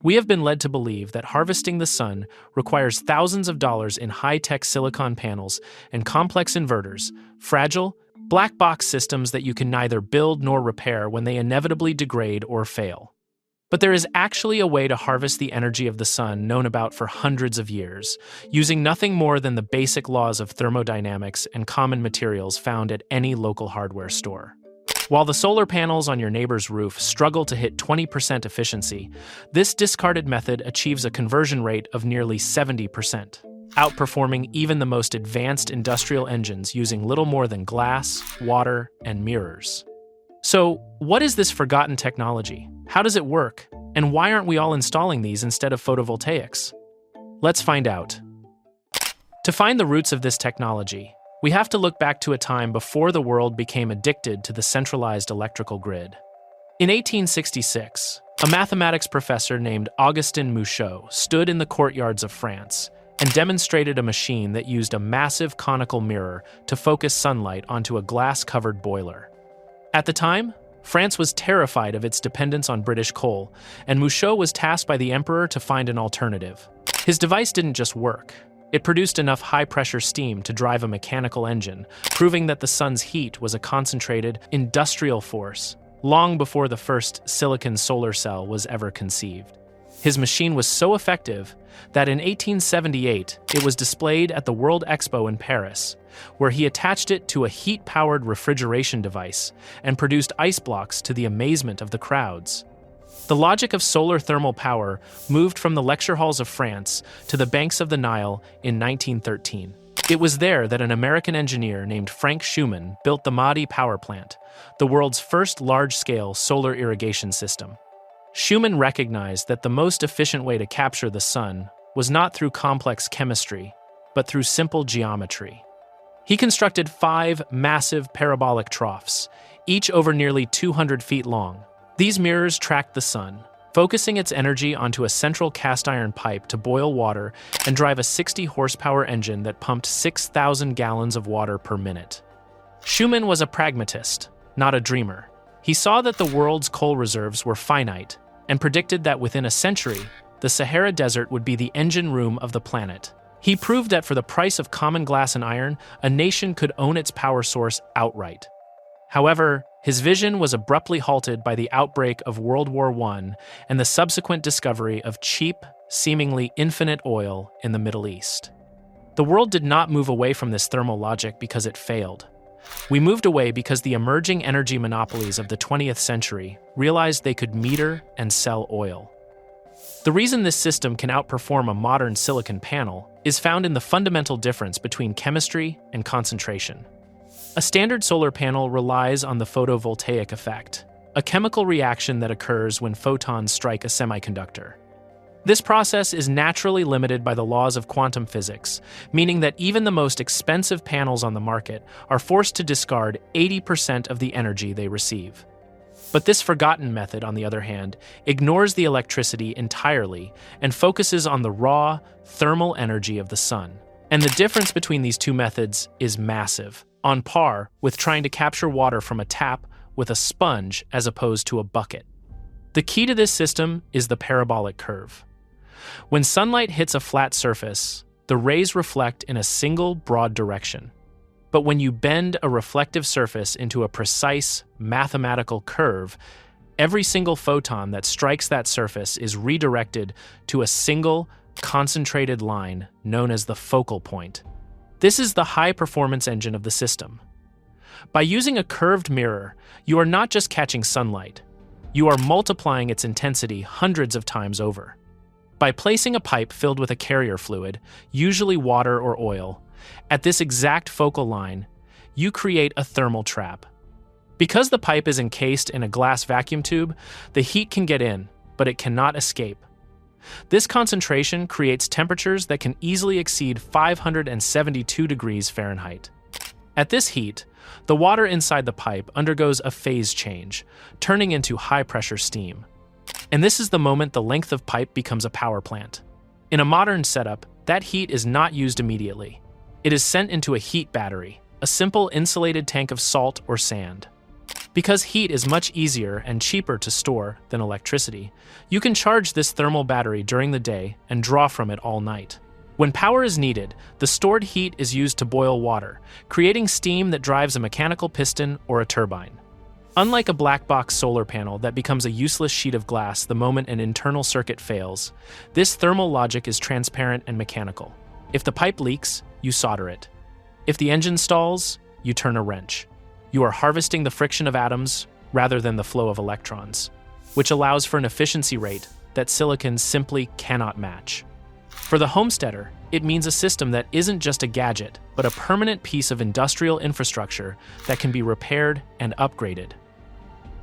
We have been led to believe that harvesting the sun requires thousands of dollars in high-tech silicon panels and complex inverters, fragile, black box systems that you can neither build nor repair when they inevitably degrade or fail. But there is actually a way to harvest the energy of the sun known about for hundreds of years, using nothing more than the basic laws of thermodynamics and common materials found at any local hardware store. While the solar panels on your neighbor's roof struggle to hit 20% efficiency, this discarded method achieves a conversion rate of nearly 70%, outperforming even the most advanced industrial engines using little more than glass, water, and mirrors. So, what is this forgotten technology? How does it work? And why aren't we all installing these instead of photovoltaics? Let's find out. To find the roots of this technology, we have to look back to a time before the world became addicted to the centralized electrical grid. In 1866, a mathematics professor named Augustin Mouchot stood in the courtyards of France and demonstrated a machine that used a massive conical mirror to focus sunlight onto a glass-covered boiler. At the time, France was terrified of its dependence on British coal, and Mouchot was tasked by the emperor to find an alternative. His device didn't just work. It produced enough high-pressure steam to drive a mechanical engine, proving that the sun's heat was a concentrated, industrial force, long before the first silicon solar cell was ever conceived. His machine was so effective that in 1878 it was displayed at the World Expo in Paris, where he attached it to a heat-powered refrigeration device and produced ice blocks to the amazement of the crowds. The logic of solar thermal power moved from the lecture halls of France to the banks of the Nile in 1913. It was there that an American engineer named Frank Schumann built the Mahdi power plant, the world's first large-scale solar irrigation system. Schumann recognized that the most efficient way to capture the sun was not through complex chemistry, but through simple geometry. He constructed 5 massive parabolic troughs, each over nearly 200 feet long. These mirrors tracked the sun, focusing its energy onto a central cast-iron pipe to boil water and drive a 60-horsepower engine that pumped 6,000 gallons of water per minute. Schumann was a pragmatist, not a dreamer. He saw that the world's coal reserves were finite and predicted that within a century, the Sahara Desert would be the engine room of the planet. He proved that for the price of common glass and iron, a nation could own its power source outright. However, his vision was abruptly halted by the outbreak of World War I and the subsequent discovery of cheap, seemingly infinite oil in the Middle East. The world did not move away from this thermal logic because it failed. We moved away because the emerging energy monopolies of the 20th century realized they could meter and sell oil. The reason this system can outperform a modern silicon panel is found in the fundamental difference between chemistry and concentration. A standard solar panel relies on the photovoltaic effect, a chemical reaction that occurs when photons strike a semiconductor. This process is naturally limited by the laws of quantum physics, meaning that even the most expensive panels on the market are forced to discard 80% of the energy they receive. But this forgotten method, on the other hand, ignores the electricity entirely and focuses on the raw, thermal energy of the sun. And the difference between these two methods is massive, on par with trying to capture water from a tap with a sponge as opposed to a bucket. The key to this system is the parabolic curve. When sunlight hits a flat surface, the rays reflect in a single broad direction. But when you bend a reflective surface into a precise mathematical curve, every single photon that strikes that surface is redirected to a single, concentrated line known as the focal point. This is the high-performance engine of the system. By using a curved mirror, you are not just catching sunlight. You are multiplying its intensity hundreds of times over. By placing a pipe filled with a carrier fluid, usually water or oil, at this exact focal line, you create a thermal trap. Because the pipe is encased in a glass vacuum tube, the heat can get in, but it cannot escape. This concentration creates temperatures that can easily exceed 572 degrees Fahrenheit. At this heat, the water inside the pipe undergoes a phase change, turning into high-pressure steam. And this is the moment the length of pipe becomes a power plant. In a modern setup, that heat is not used immediately. It is sent into a heat battery, a simple insulated tank of salt or sand. Because heat is much easier and cheaper to store than electricity, you can charge this thermal battery during the day and draw from it all night. When power is needed, the stored heat is used to boil water, creating steam that drives a mechanical piston or a turbine. Unlike a black box solar panel that becomes a useless sheet of glass the moment an internal circuit fails, this thermal logic is transparent and mechanical. If the pipe leaks, you solder it. If the engine stalls, you turn a wrench. You are harvesting the friction of atoms rather than the flow of electrons, which allows for an efficiency rate that silicon simply cannot match. For the homesteader, it means a system that isn't just a gadget, but a permanent piece of industrial infrastructure that can be repaired and upgraded.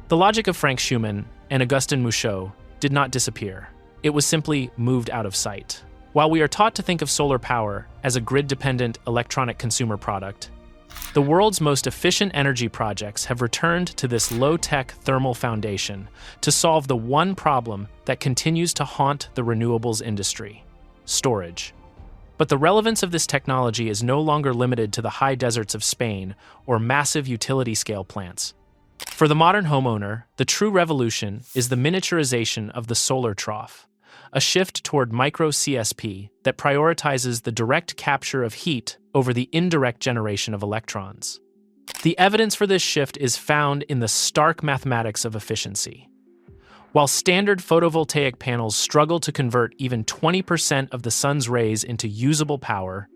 The logic of Frank Schumann and Augustin Mouchot did not disappear. It was simply moved out of sight. While we are taught to think of solar power as a grid-dependent electronic consumer product, the world's most efficient energy projects have returned to this low-tech thermal foundation to solve the one problem that continues to haunt the renewables industry: storage. But the relevance of this technology is no longer limited to the high deserts of Spain or massive utility-scale plants. For the modern homeowner, the true revolution is the miniaturization of the solar trough, a shift toward Micro-CSP that prioritizes the direct capture of heat over the indirect generation of electrons. The evidence for this shift is found in the stark mathematics of efficiency. While standard photovoltaic panels struggle to convert even 20% of the sun's rays into usable power,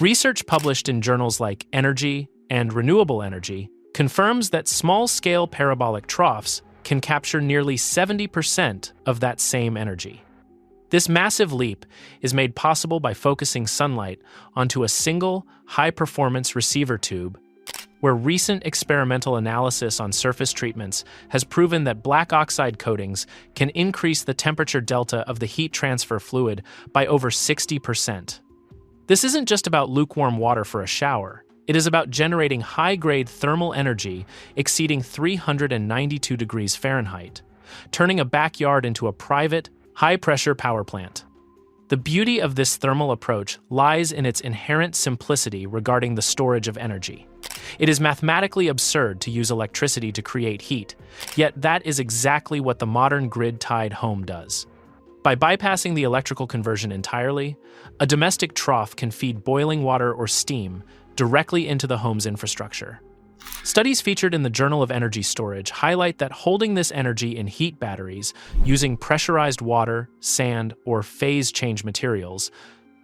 research published in journals like Energy and Renewable Energy confirms that small-scale parabolic troughs can capture nearly 70% of that same energy. This massive leap is made possible by focusing sunlight onto a single, high-performance receiver tube, where recent experimental analysis on surface treatments has proven that black oxide coatings can increase the temperature delta of the heat transfer fluid by over 60%. This isn't just about lukewarm water for a shower. It is about generating high-grade thermal energy exceeding 392 degrees Fahrenheit, turning a backyard into a private, high-pressure power plant. The beauty of this thermal approach lies in its inherent simplicity regarding the storage of energy. It is mathematically absurd to use electricity to create heat, yet that is exactly what the modern grid-tied home does. By bypassing the electrical conversion entirely, a domestic trough can feed boiling water or steam directly into the home's infrastructure. Studies featured in the Journal of Energy Storage highlight that holding this energy in heat batteries using pressurized water, sand, or phase change materials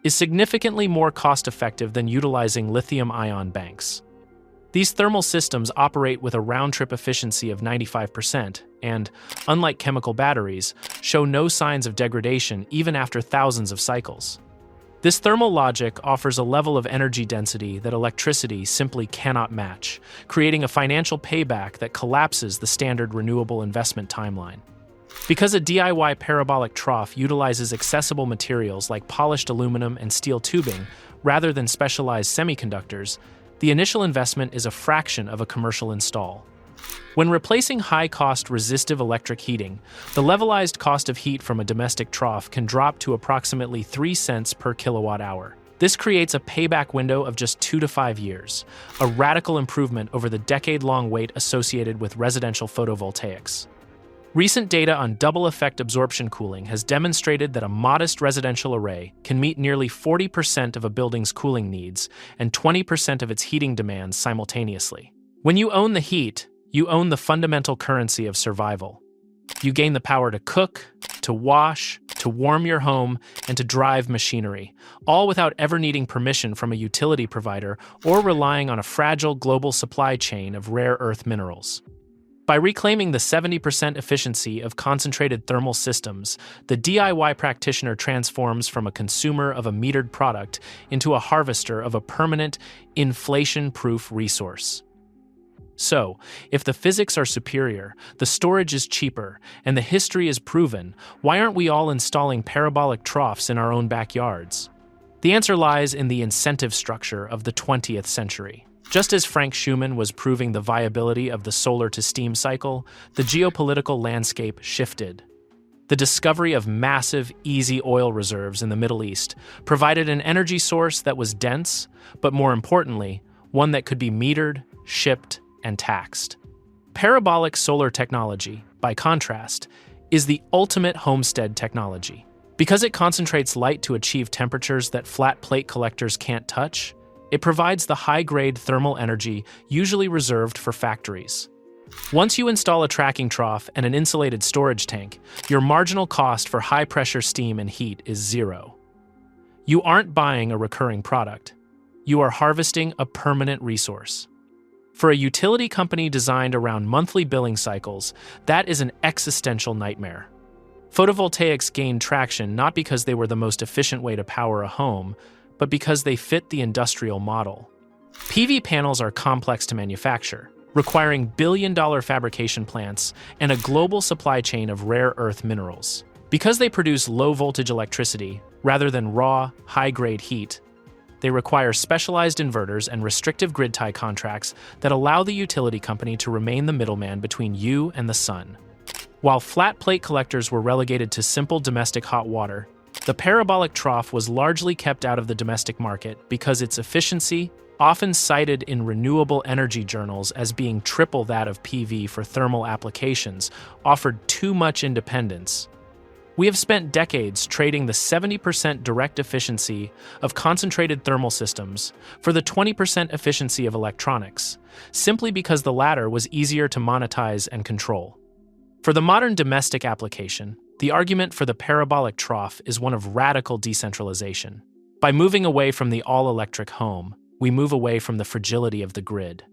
is significantly more cost-effective than utilizing lithium-ion banks. These thermal systems operate with a round-trip efficiency of 95% and, unlike chemical batteries, show no signs of degradation even after thousands of cycles. This thermal logic offers a level of energy density that electricity simply cannot match, creating a financial payback that collapses the standard renewable investment timeline. Because a DIY parabolic trough utilizes accessible materials like polished aluminum and steel tubing rather than specialized semiconductors, the initial investment is a fraction of a commercial install. When replacing high-cost resistive electric heating, the levelized cost of heat from a domestic trough can drop to approximately 3 cents per kilowatt-hour. This creates a payback window of just 2 to 5 years, a radical improvement over the decade-long wait associated with residential photovoltaics. Recent data on double-effect absorption cooling has demonstrated that a modest residential array can meet nearly 40% of a building's cooling needs and 20% of its heating demands simultaneously. When you own the heat, you own the fundamental currency of survival. You gain the power to cook, to wash, to warm your home, and to drive machinery, all without ever needing permission from a utility provider or relying on a fragile global supply chain of rare earth minerals. By reclaiming the 70% efficiency of concentrated thermal systems, the DIY practitioner transforms from a consumer of a metered product into a harvester of a permanent, inflation-proof resource. So, if the physics are superior, the storage is cheaper, and the history is proven, why aren't we all installing parabolic troughs in our own backyards? The answer lies in the incentive structure of the 20th century. Just as Frank Schumann was proving the viability of the solar-to-steam cycle, the geopolitical landscape shifted. The discovery of massive, easy oil reserves in the Middle East provided an energy source that was dense, but more importantly, one that could be metered, shipped, and taxed. Parabolic solar technology, by contrast, is the ultimate homestead technology. Because it concentrates light to achieve temperatures that flat plate collectors can't touch, it provides the high-grade thermal energy usually reserved for factories. Once you install a tracking trough and an insulated storage tank, your marginal cost for high-pressure steam and heat is zero. You aren't buying a recurring product. You are harvesting a permanent resource. For a utility company designed around monthly billing cycles, that is an existential nightmare. Photovoltaics gained traction not because they were the most efficient way to power a home, but because they fit the industrial model. PV panels are complex to manufacture, requiring billion-dollar fabrication plants and a global supply chain of rare earth minerals. Because they produce low-voltage electricity, rather than raw, high-grade heat, they require specialized inverters and restrictive grid tie contracts that allow the utility company to remain the middleman between you and the sun. While flat plate collectors were relegated to simple domestic hot water, the parabolic trough was largely kept out of the domestic market because its efficiency, often cited in renewable energy journals as being triple that of PV for thermal applications, offered too much independence. We have spent decades trading the 70% direct efficiency of concentrated thermal systems for the 20% efficiency of electronics, simply because the latter was easier to monetize and control. For the modern domestic application, the argument for the parabolic trough is one of radical decentralization. By moving away from the all-electric home, we move away from the fragility of the grid.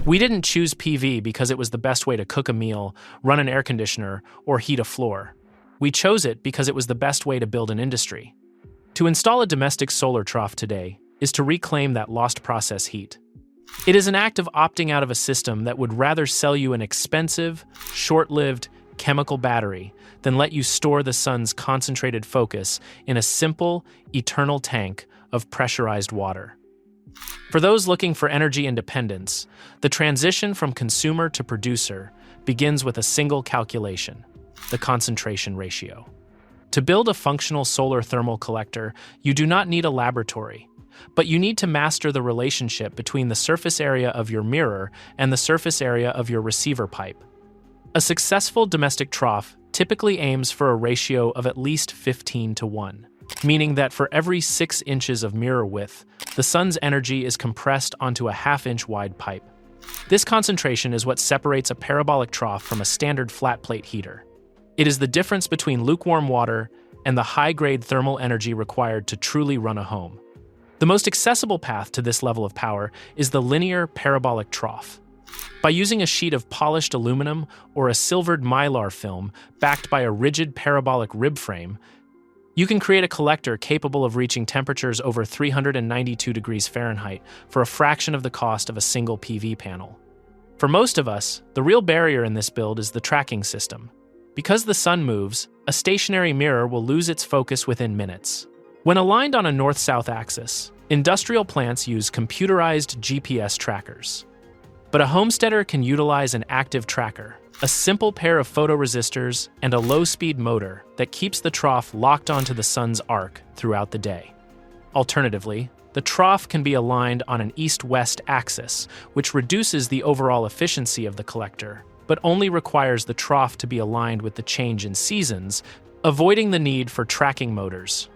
We didn't choose PV because it was the best way to cook a meal, run an air conditioner, or heat a floor. We chose it because it was the best way to build an industry. To install a domestic solar trough today is to reclaim that lost process heat. It is an act of opting out of a system that would rather sell you an expensive, short-lived chemical battery than let you store the sun's concentrated focus in a simple, eternal tank of pressurized water. For those looking for energy independence, the transition from consumer to producer begins with a single calculation: the concentration ratio. To build a functional solar thermal collector, you do not need a laboratory, but you need to master the relationship between the surface area of your mirror and the surface area of your receiver pipe. A successful domestic trough typically aims for a ratio of at least 15:1, meaning that for every 6 inches of mirror width, the sun's energy is compressed onto a half-inch wide pipe. This concentration is what separates a parabolic trough from a standard flat plate heater. It is the difference between lukewarm water and the high-grade thermal energy required to truly run a home. The most accessible path to this level of power is the linear parabolic trough. By using a sheet of polished aluminum or a silvered mylar film backed by a rigid parabolic rib frame, you can create a collector capable of reaching temperatures over 392 degrees Fahrenheit for a fraction of the cost of a single PV panel. For most of us, the real barrier in this build is the tracking system. Because the sun moves, a stationary mirror will lose its focus within minutes. When aligned on a north-south axis, industrial plants use computerized GPS trackers. But a homesteader can utilize an active tracker, a simple pair of photoresistors and a low-speed motor that keeps the trough locked onto the sun's arc throughout the day. Alternatively, the trough can be aligned on an east-west axis, which reduces the overall efficiency of the collector, but only requires the trough to be aligned with the change in seasons, avoiding the need for tracking motors.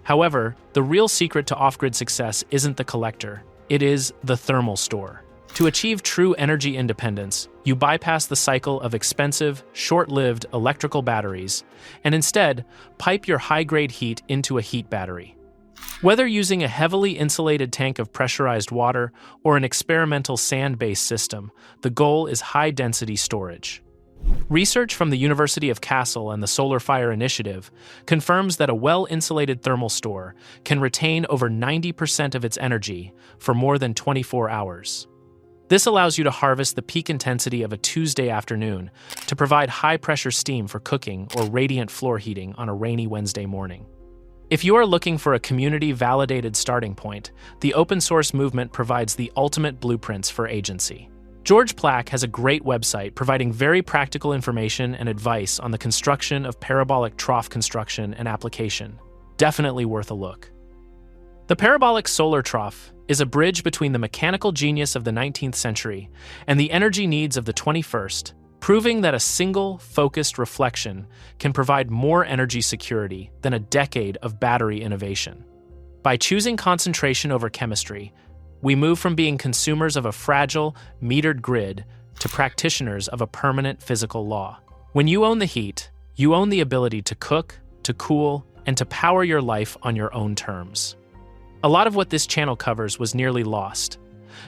However, the real secret to off-grid success isn't the collector, it is the thermal store. To achieve true energy independence, you bypass the cycle of expensive, short-lived electrical batteries and instead pipe your high-grade heat into a heat battery. Whether using a heavily insulated tank of pressurized water or an experimental sand-based system, the goal is high-density storage. Research from the University of Kassel and the Solar Fire Initiative confirms that a well-insulated thermal store can retain over 90% of its energy for more than 24 hours. This allows you to harvest the peak intensity of a Tuesday afternoon to provide high-pressure steam for cooking or radiant floor heating on a rainy Wednesday morning. If you are looking for a community-validated starting point, the open-source movement provides the ultimate blueprints for agency. George Plack has a great website providing very practical information and advice on the construction of parabolic trough construction and application. Definitely worth a look. The parabolic solar trough is a bridge between the mechanical genius of the 19th century and the energy needs of the 21st, proving that a single, focused reflection can provide more energy security than a decade of battery innovation. By choosing concentration over chemistry, we move from being consumers of a fragile, metered grid to practitioners of a permanent physical law. When you own the heat, you own the ability to cook, to cool, and to power your life on your own terms. A lot of what this channel covers was nearly lost,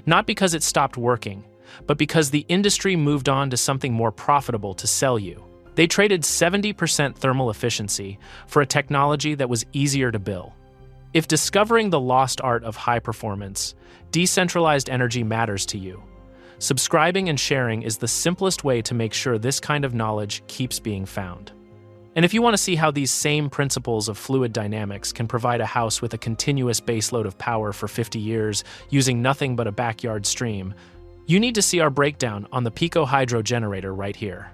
not because it stopped working, but because the industry moved on to something more profitable to sell you. They traded 70% thermal efficiency for a technology that was easier to bill. If discovering the lost art of high performance, decentralized energy matters to you, subscribing and sharing is the simplest way to make sure this kind of knowledge keeps being found. And if you want to see how these same principles of fluid dynamics can provide a house with a continuous baseload of power for 50 years using nothing but a backyard stream, you need to see our breakdown on the Pico Hydro generator right here.